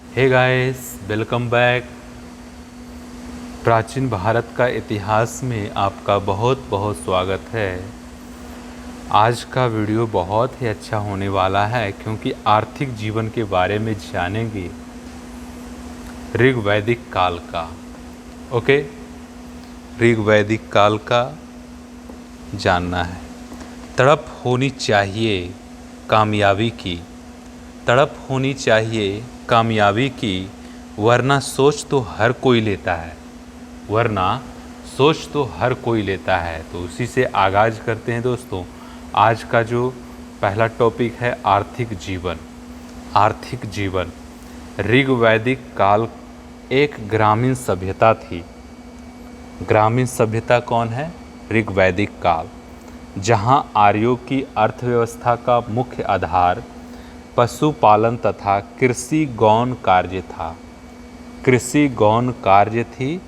Hey guys, welcome back. प्राचीन भारत का इतिहास में आपका बहुत बहुत स्वागत है। आज का वीडियो बहुत ही अच्छा होने वाला है क्योंकि आर्थिक जीवन के बारे में जानेंगे ऋग वैदिक काल का। ओके, ऋग वैदिक काल का जानना है। तड़प होनी चाहिए कामयाबी की, तड़प होनी चाहिए कामयाबी की, वरना सोच तो हर कोई लेता है, वरना सोच तो हर कोई लेता है। तो उसी से आगाज़ करते हैं दोस्तों। आज का जो पहला टॉपिक है आर्थिक जीवन। आर्थिक जीवन। ऋग वैदिक काल एक ग्रामीण सभ्यता थी। ग्रामीण सभ्यता कौन है? ऋग वैदिक काल, जहाँ आर्यों की अर्थव्यवस्था का मुख्य आधार पशुपालन तथा कृषि गौण कार्य था। कृषि गौण कार्य थी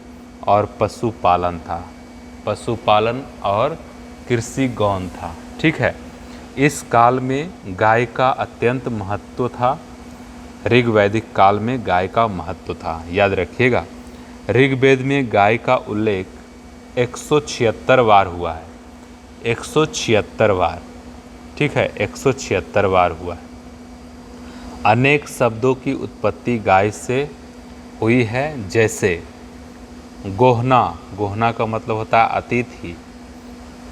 और पशुपालन था। पशुपालन और कृषि गौण था। ठीक है। इस काल में गाय का अत्यंत महत्व था। ऋग वैदिक काल में गाय का महत्व था, याद रखिएगा। ऋग्वेद में गाय का उल्लेख 176 बार हुआ है। 176 बार। ठीक है, 176 बार हुआ है। अनेक शब्दों की उत्पत्ति गाय से हुई है, जैसे गोहना, गोहना का मतलब होता है अतिथि।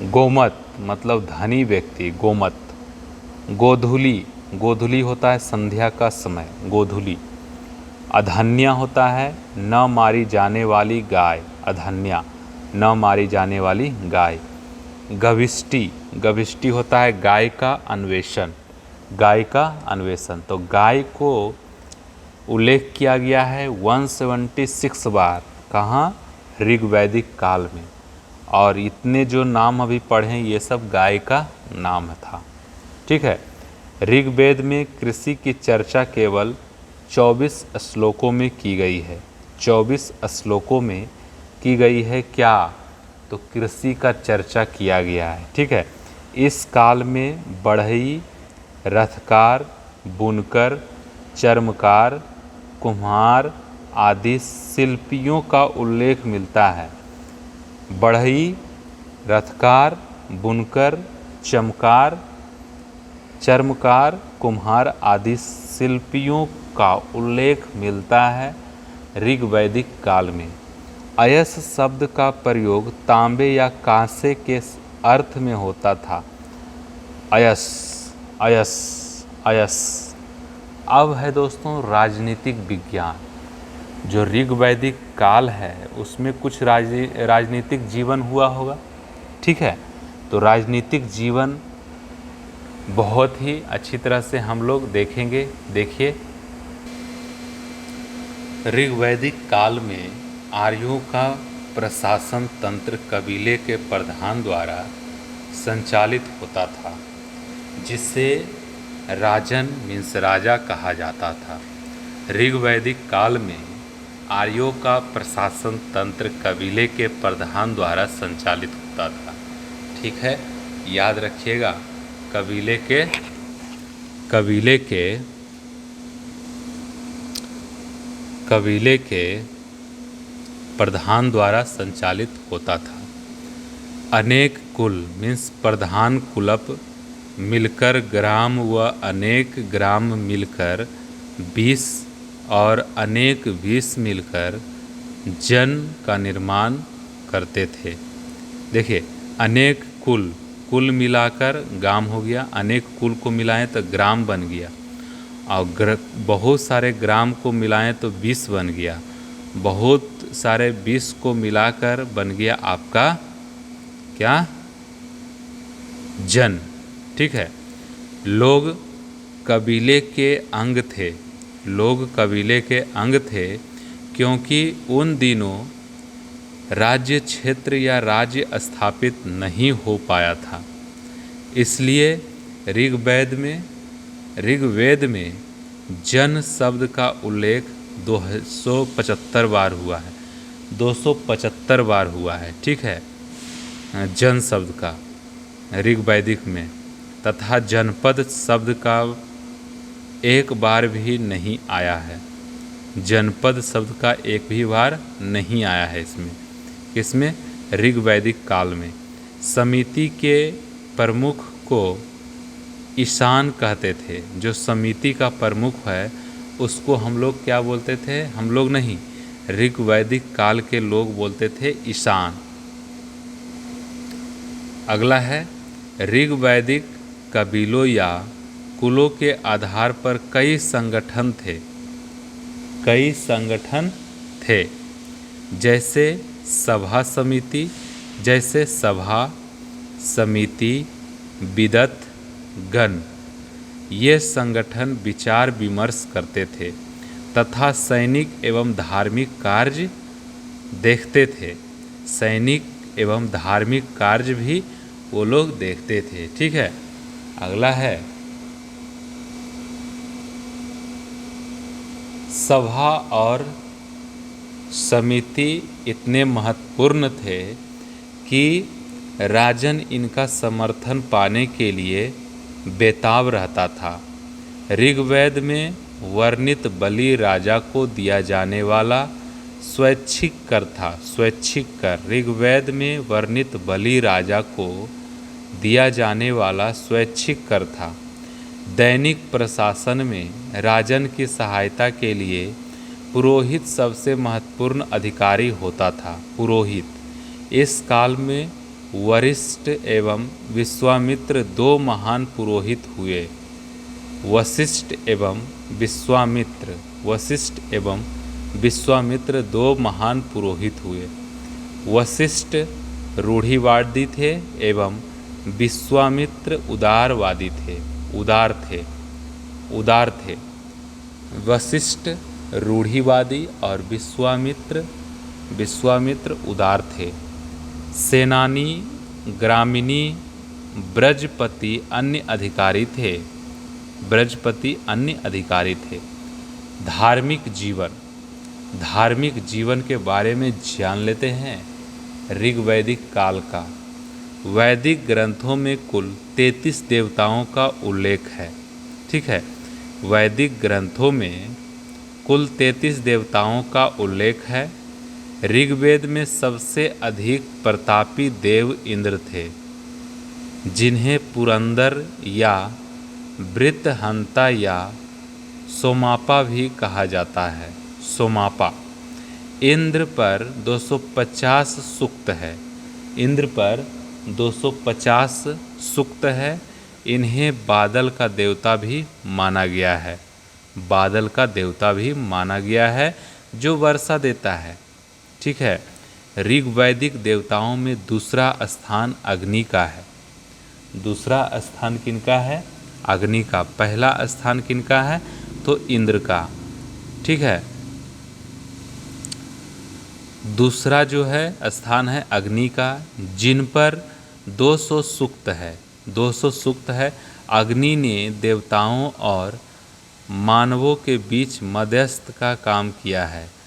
गोमत मतलब धनी व्यक्ति, गोमत। गोधूली, गोधूली होता है संध्या का समय, गोधूली। अधन्या होता है न मारी जाने वाली गाय, अधन्या, न मारी जाने वाली गाय। गविष्टि, गविष्टि होता है गाय का अन्वेषण, गाय का अन्वेषण। तो गाय को उल्लेख किया गया है 176 बार। कहाँ? ऋग वैदिक काल में। और इतने जो नाम अभी पढ़े ये सब गाय का नाम था। ठीक है। ऋग्वेद में कृषि की चर्चा केवल 24 श्लोकों में की गई है। 24 श्लोकों में की गई है। क्या? तो कृषि का चर्चा किया गया है। ठीक है। इस काल में बढ़ई, रथकार, बुनकर, चर्मकार, कुम्हार आदि शिल्पियों का उल्लेख मिलता है। बढ़ई, रथकार, बुनकर, चमकार, चर्मकार, कुम्हार आदि शिल्पियों का उल्लेख मिलता है ऋग वैदिक काल में। अयस शब्द का प्रयोग तांबे या कांसे के अर्थ में होता था। अयस, अयस, अयस। अब है दोस्तों राजनीतिक विज्ञान। जो ऋग वैदिक काल है उसमें कुछ राजनीतिक जीवन हुआ होगा। ठीक है। तो राजनीतिक जीवन बहुत ही अच्छी तरह से हम लोग देखेंगे। देखिए, ऋग वैदिक काल में आर्यों का प्रशासन तंत्र कबीले के प्रधान द्वारा संचालित होता था, जिसे राजन मीन्स राजा कहा जाता था। ऋग वैदिक काल में आर्यों का प्रशासन तंत्र कबीले के प्रधान द्वारा संचालित होता था। ठीक है, याद रखिएगा। कबीले के प्रधान द्वारा संचालित होता था। अनेक कुल मीन्स प्रधान कुलप मिलकर ग्राम व अनेक ग्राम मिलकर 20 और अनेक 20 मिलकर जन का निर्माण करते थे। देखिए, अनेक कुल, कुल मिलाकर ग्राम हो गया। अनेक कुल को मिलाएं तो ग्राम बन गया। और बहुत सारे ग्राम को मिलाएं तो 20 बन गया। बहुत सारे 20 को मिलाकर बन गया आपका क्या? जन। ठीक है। लोग कबीले के अंग थे। लोग कबीले के अंग थे क्योंकि उन दिनों राज्य क्षेत्र या राज्य स्थापित नहीं हो पाया था। इसलिए ऋग्वेद में जन शब्द का उल्लेख 275 बार हुआ है। 275 बार हुआ है। ठीक है, जन शब्द का ऋग वैदिक में। तथा जनपद शब्द का एक बार भी नहीं आया है। जनपद शब्द का एक भी बार नहीं आया है इसमें। किसमें? ऋग्वैदिक काल में। समिति के प्रमुख को ईशान कहते थे। जो समिति का प्रमुख है उसको हम लोग क्या बोलते थे? हम लोग नहीं, ऋग्वैदिक काल के लोग बोलते थे ईशान। अगला है, ऋग्वैदिक कबीलों या कुलों के आधार पर कई संगठन थे। कई संगठन थे, जैसे सभा समिति, जैसे सभा समिति, विदत गण। ये संगठन विचार विमर्श करते थे तथा सैनिक एवं धार्मिक कार्य देखते थे। सैनिक एवं धार्मिक कार्य भी वो लोग देखते थे। ठीक है। अगला है, सभा और समिति इतने महत्वपूर्ण थे कि राजन इनका समर्थन पाने के लिए बेताब रहता था। ऋग्वेद में वर्णित बलि राजा को दिया जाने वाला स्वैच्छिक कर था। स्वैच्छिक कर, ऋग्वेद में वर्णित बलि राजा को दिया जाने वाला स्वैच्छिक कर था। दैनिक प्रशासन में राजन की सहायता के लिए पुरोहित सबसे महत्वपूर्ण अधिकारी होता था। पुरोहित। इस काल में वशिष्ठ एवं विश्वामित्र दो महान पुरोहित हुए। वशिष्ठ एवं विश्वामित्र। वशिष्ठ एवं विश्वामित्र दो महान पुरोहित हुए। वशिष्ठ रूढ़िवादी थे एवं विश्वामित्र उदारवादी थे। उदार थे। वशिष्ठ रूढ़िवादी और विश्वामित्र उदार थे। सेनानी, ग्रामीणी, ब्रजपति अन्य अधिकारी थे। धार्मिक जीवन के बारे में जान लेते हैं। ऋग्वैदिक काल का वैदिक ग्रंथों में कुल 33 देवताओं का उल्लेख है। ठीक है। वैदिक ग्रंथों में कुल 33 देवताओं का उल्लेख है। ऋग्वेद में सबसे अधिक प्रतापी देव इंद्र थे, जिन्हें पुरंदर या वृत्रहंता या सोमापा भी कहा जाता है। सोमापा। इंद्र पर 250 सूक्त है। इंद्र पर 250 सूक्त है। इन्हें बादल का देवता भी माना गया है। बादल का देवता भी माना गया है, जो वर्षा देता है। ठीक है। ऋग्वैदिक देवताओं में दूसरा स्थान अग्नि का है। दूसरा स्थान किनका है? अग्नि का। पहला स्थान किनका है? तो इंद्र का। ठीक है। दूसरा जो है स्थान है अग्नि का, जिन पर 200 सूक्त है। 200 सूक्त है। अग्नि ने देवताओं और मानवों के बीच मध्यस्थ का काम किया है।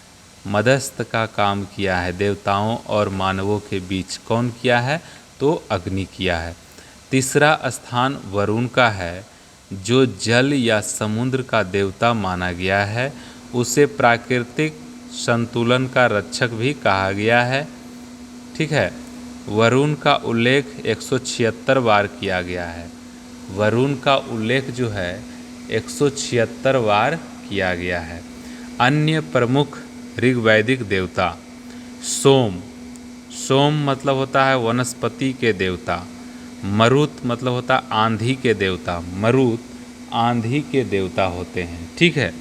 मध्यस्थ का काम किया है देवताओं और मानवों के बीच। कौन किया है? तो अग्नि किया है। तीसरा स्थान वरुण का है, जो जल या समुद्र का देवता माना गया है। उसे प्राकृतिक संतुलन का रक्षक भी कहा गया है। ठीक है। वरुण का उल्लेख 176 बार किया गया है। वरुण का उल्लेख जो है 176 बार किया गया है। अन्य प्रमुख ऋग्वैदिक देवता सोम। सोम मतलब होता है वनस्पति के देवता। मरुत मतलब होता है आंधी के देवता। मरुत आंधी के देवता होते हैं। ठीक है।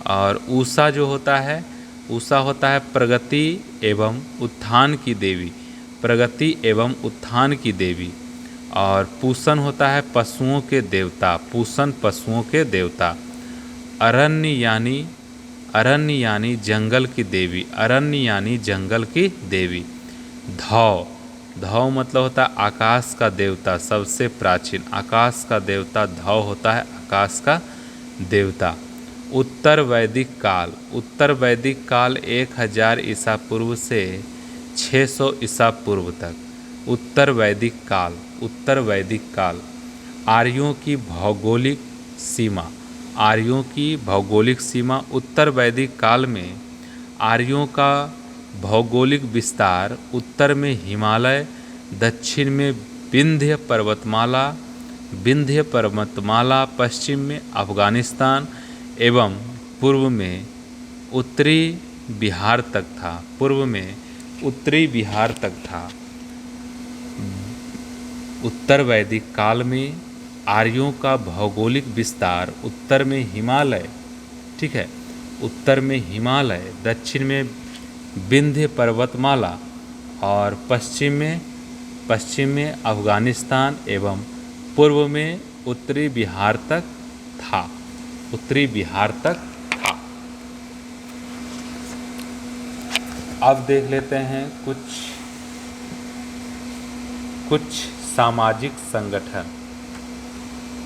और उषा जो होता है, उषा होता है प्रगति एवं उत्थान की देवी। प्रगति एवं उत्थान की देवी। और पूषण होता है पशुओं के देवता। पूषण पशुओं के देवता। अरण्य यानी जंगल की देवी। अरण्य यानी जंगल की देवी। धौ। धौ मतलब होता है आकाश का देवता। सबसे प्राचीन आकाश का देवता धौ होता है। आकाश का देवता। उत्तर वैदिक काल। उत्तर वैदिक काल 1000 ईसा पूर्व से 600 ईसा पूर्व तक। उत्तर वैदिक काल। उत्तर वैदिक काल आर्यों की भौगोलिक सीमा। आर्यों की भौगोलिक सीमा। उत्तर वैदिक काल में आर्यों का भौगोलिक विस्तार उत्तर में हिमालय, दक्षिण में विंध्य पर्वतमाला, पश्चिम में अफगानिस्तान एवं पूर्व में उत्तरी बिहार तक था। उत्तर वैदिक काल में आर्यों का भौगोलिक विस्तार उत्तर में हिमालय, ठीक है, उत्तर में हिमालय, दक्षिण में विंध्य पर्वतमाला और पश्चिम में अफगानिस्तान एवं पूर्व में उत्तरी बिहार तक था। अब देख लेते हैं कुछ सामाजिक संगठन।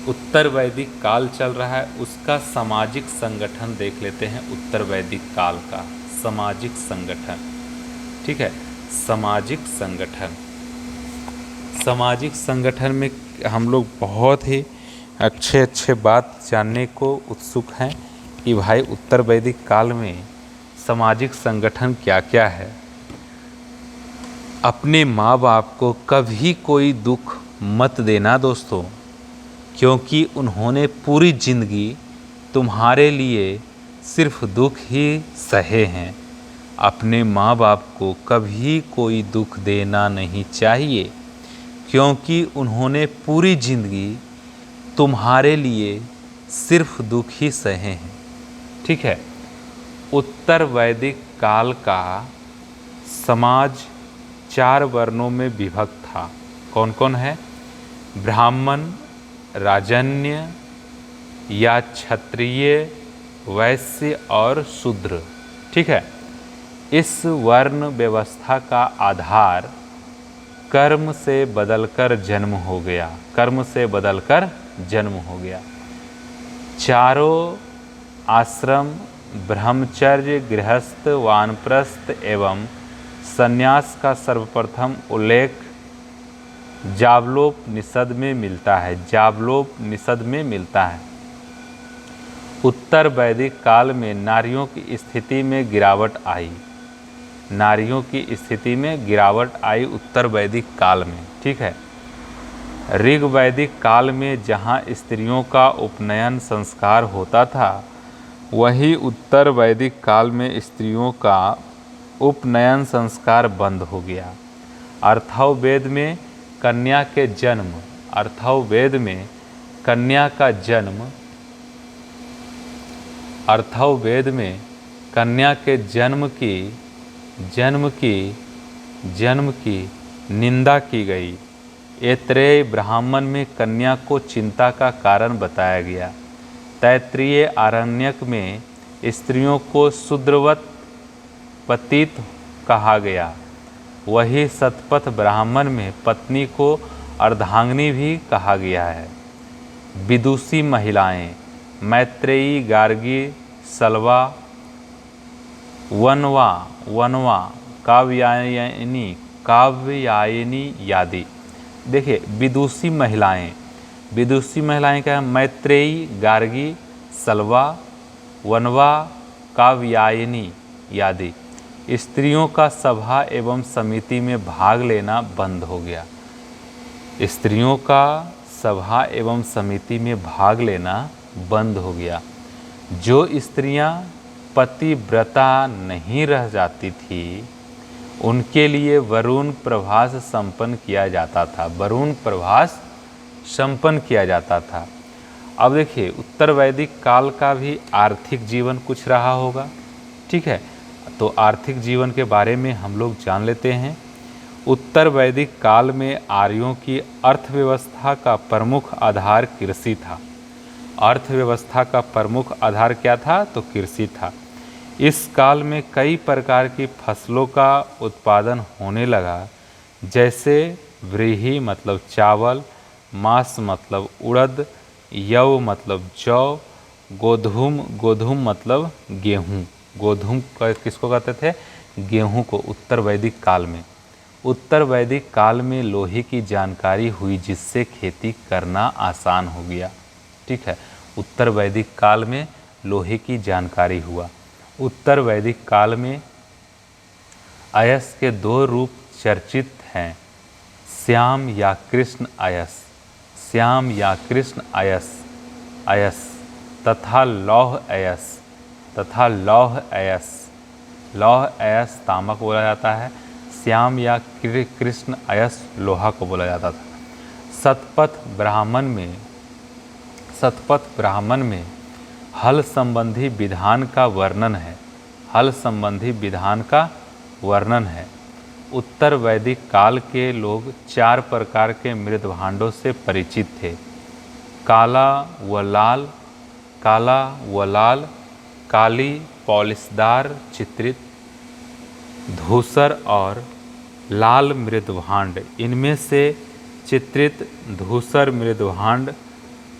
उत्तर वैदिक काल चल रहा है, उसका सामाजिक संगठन देख लेते हैं। उत्तर वैदिक काल का सामाजिक संगठन, ठीक है। सामाजिक संगठन में हम लोग बहुत ही अच्छे बात जानने को उत्सुक हैं कि भाई उत्तर वैदिक काल में सामाजिक संगठन क्या क्या है। अपने माँ बाप को कभी कोई दुख मत देना दोस्तों, क्योंकि उन्होंने पूरी जिंदगी तुम्हारे लिए सिर्फ दुख ही सहे हैं। अपने माँ बाप को कभी कोई दुख देना नहीं चाहिए, क्योंकि उन्होंने पूरी जिंदगी तुम्हारे लिए सिर्फ दुख ही सहे हैं, ठीक है। उत्तर वैदिक काल का समाज 4 वर्णों में विभक्त था। कौन कौन है? ब्राह्मण, राजन्य या क्षत्रिय, वैश्य और शूद्र, ठीक है। इस वर्ण व्यवस्था का आधार कर्म से बदलकर जन्म हो गया। चारों आश्रम ब्रह्मचर्य, गृहस्थ, वानप्रस्थ एवं संन्यास का सर्वप्रथम उल्लेख जावलोपनिषद में मिलता है। उत्तर वैदिक काल में नारियों की स्थिति में गिरावट आई उत्तर वैदिक काल में, ठीक है। ऋग वैदिक काल में जहाँ स्त्रियों का उपनयन संस्कार होता था, वही उत्तर वैदिक काल में स्त्रियों का उपनयन संस्कार बंद हो गया। अथर्ववेद में कन्या के जन्म की निंदा की गई। ऐत्रेय ब्राह्मण में कन्या को चिंता का कारण बताया गया। तैत्तिरीय आरण्यक में स्त्रियों को शूद्रवत पतित कहा गया। वही शतपथ ब्राह्मण में पत्नी को अर्धांगिनी भी कहा गया है। विदुषी महिलाएं मैत्रेयी, गार्गी, सलवा, वनवा, काव्यायनी आदि। देखिए विदुषी महिलाएं क्या है? मैत्रेयी, गार्गी, सलवा, वनवा, काव्यायनी आदि। स्त्रियों का सभा एवं समिति में भाग लेना बंद हो गया। जो स्त्रियां पतिव्रता नहीं रह जाती थी, उनके लिए वरुण प्रभास संपन्न किया जाता था। अब देखिए उत्तर वैदिक काल का भी आर्थिक जीवन कुछ रहा होगा, ठीक है। तो आर्थिक जीवन के बारे में हम लोग जान लेते हैं। उत्तर वैदिक काल में आर्यों की अर्थव्यवस्था का प्रमुख आधार कृषि था। अर्थव्यवस्था का प्रमुख आधार क्या था? तो कृषि था। इस काल में कई प्रकार की फसलों का उत्पादन होने लगा, जैसे व्रीहि मतलब चावल, मास मतलब उड़द, यव मतलब जौ, गोधूम मतलब गेहूँ। गोधूम किसको कहते थे? गेहूँ को। उत्तर वैदिक काल में लोहे की जानकारी हुई, जिससे खेती करना आसान हो गया, ठीक है। उत्तर वैदिक काल में लोहे की जानकारी हुआ। उत्तर वैदिक काल में अयस के दो रूप चर्चित हैं, श्याम या कृष्ण अयस, श्याम या कृष्ण अयस अयस तथा लौह अयस, तथा लौह अयस। लौह अयस तांबा को बोला जाता है, श्याम या कृष्ण अयस लोहा को बोला जाता था। शतपथ ब्राह्मण में हल संबंधी विधान का वर्णन है, हल संबंधी विधान का वर्णन है। उत्तर वैदिक काल के लोग 4 प्रकार के मृद भांडों से परिचित थे, काला व लाल, काली पॉलिशदार चित्रित, धूसर और लाल मृदभांड। इनमें से चित्रित धूसर मृदभांड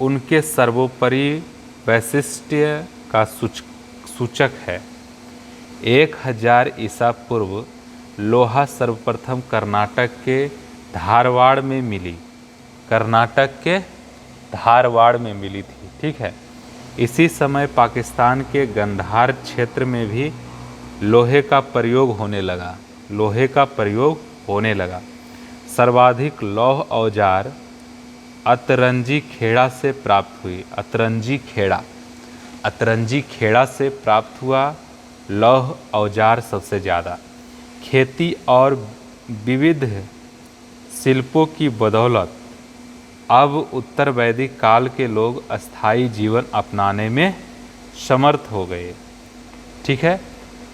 उनके सर्वोपरि वैशिष्ट्य का सूचक है। 1000 ईसा पूर्व लोहा सर्वप्रथम कर्नाटक के धारवाड़ में मिली, कर्नाटक के धारवाड़ में मिली थी। ठीक है, इसी समय पाकिस्तान के गंधार क्षेत्र में भी लोहे का प्रयोग होने लगा, लोहे का प्रयोग होने लगा। सर्वाधिक लौह औजार अतरंजी खेड़ा से प्राप्त हुई, अतरंजी खेड़ा से प्राप्त हुआ लौह औजार सबसे ज़्यादा। खेती और विविध शिल्पों की बदौलत अब उत्तर वैदिक काल के लोग अस्थायी जीवन अपनाने में समर्थ हो गए। ठीक है,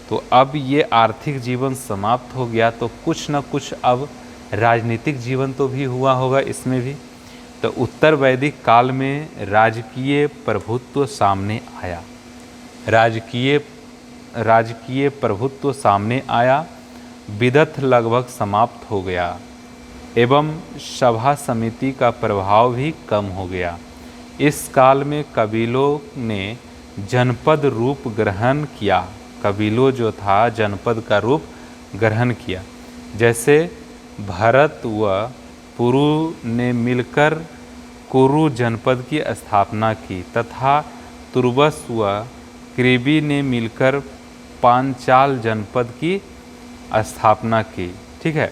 तो अब ये आर्थिक जीवन समाप्त हो गया, तो कुछ न कुछ अब राजनीतिक जीवन तो भी हुआ होगा इसमें भी। तो उत्तर वैदिक काल में राजकीय प्रभुत्व सामने आया, राजकीय प्रभुत्व सामने आया, विदथ लगभग समाप्त हो गया एवं सभा समिति का प्रभाव भी कम हो गया। इस काल में कबीलों ने जनपद रूप ग्रहण किया, कबीलों जो था जनपद का रूप ग्रहण किया। जैसे भरत व पुरु ने मिलकर कुरु जनपद की स्थापना की तथा तुर्बस व कृबि ने मिलकर पांचाल जनपद की स्थापना की। ठीक है,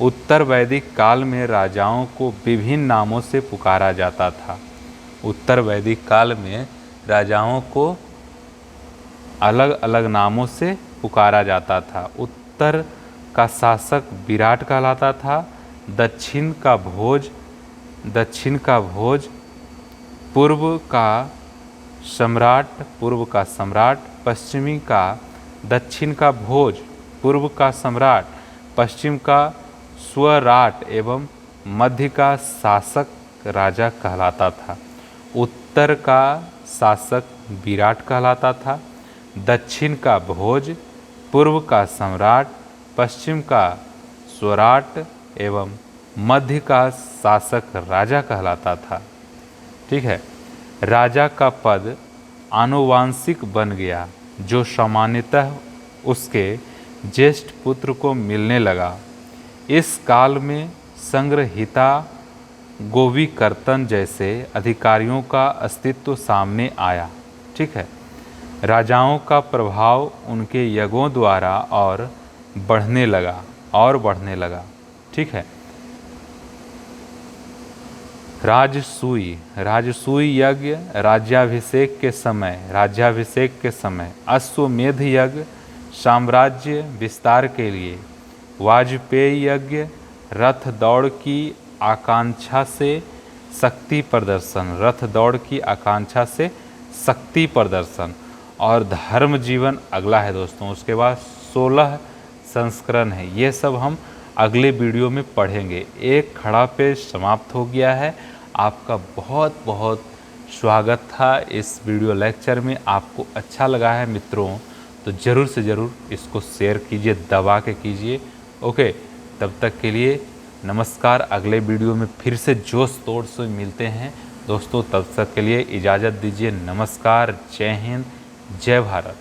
उत्तर वैदिक काल में राजाओं को विभिन्न नामों से पुकारा जाता था। उत्तर वैदिक काल में राजाओं को अलग अलग नामों से पुकारा जाता था। उत्तर का शासक विराट कहलाता था, दक्षिण का भोज, पूर्व का सम्राट, पश्चिमी का, दक्षिण का भोज, पूर्व का सम्राट, पश्चिम का स्वराट एवं मध्य का शासक राजा कहलाता था। उत्तर का शासक विराट कहलाता था, दक्षिण का भोज, पूर्व का सम्राट, पश्चिम का स्वराट एवं मध्य का शासक राजा कहलाता था। ठीक है, राजा का पद आनुवांशिक बन गया, जो सामान्यतः उसके ज्येष्ठ पुत्र को मिलने लगा। इस काल में संग्रहिता, गोविकर्तन जैसे अधिकारियों का अस्तित्व सामने आया। ठीक है, राजाओं का प्रभाव उनके यज्ञों द्वारा और बढ़ने लगा। ठीक है, राजसूय यज्ञ राज्याभिषेक के समय, अश्वमेध यज्ञ साम्राज्य विस्तार के लिए, वाजपेयी यज्ञ रथ दौड़ की आकांक्षा से शक्ति प्रदर्शन, और धर्म जीवन अगला है दोस्तों। उसके बाद 16 संस्करण है, ये सब हम अगले वीडियो में पढ़ेंगे। एक खड़ा पेज समाप्त हो गया है। आपका बहुत बहुत स्वागत था इस वीडियो लेक्चर में। आपको अच्छा लगा है मित्रों तो ज़रूर से ज़रूर इसको शेयर कीजिए, दबा के कीजिए। ओके, तब तक के लिए नमस्कार। अगले वीडियो में फिर से जोश तोड़ से मिलते हैं दोस्तों। तब तक के लिए इजाज़त दीजिए। नमस्कार, जय हिंद, जय भारत।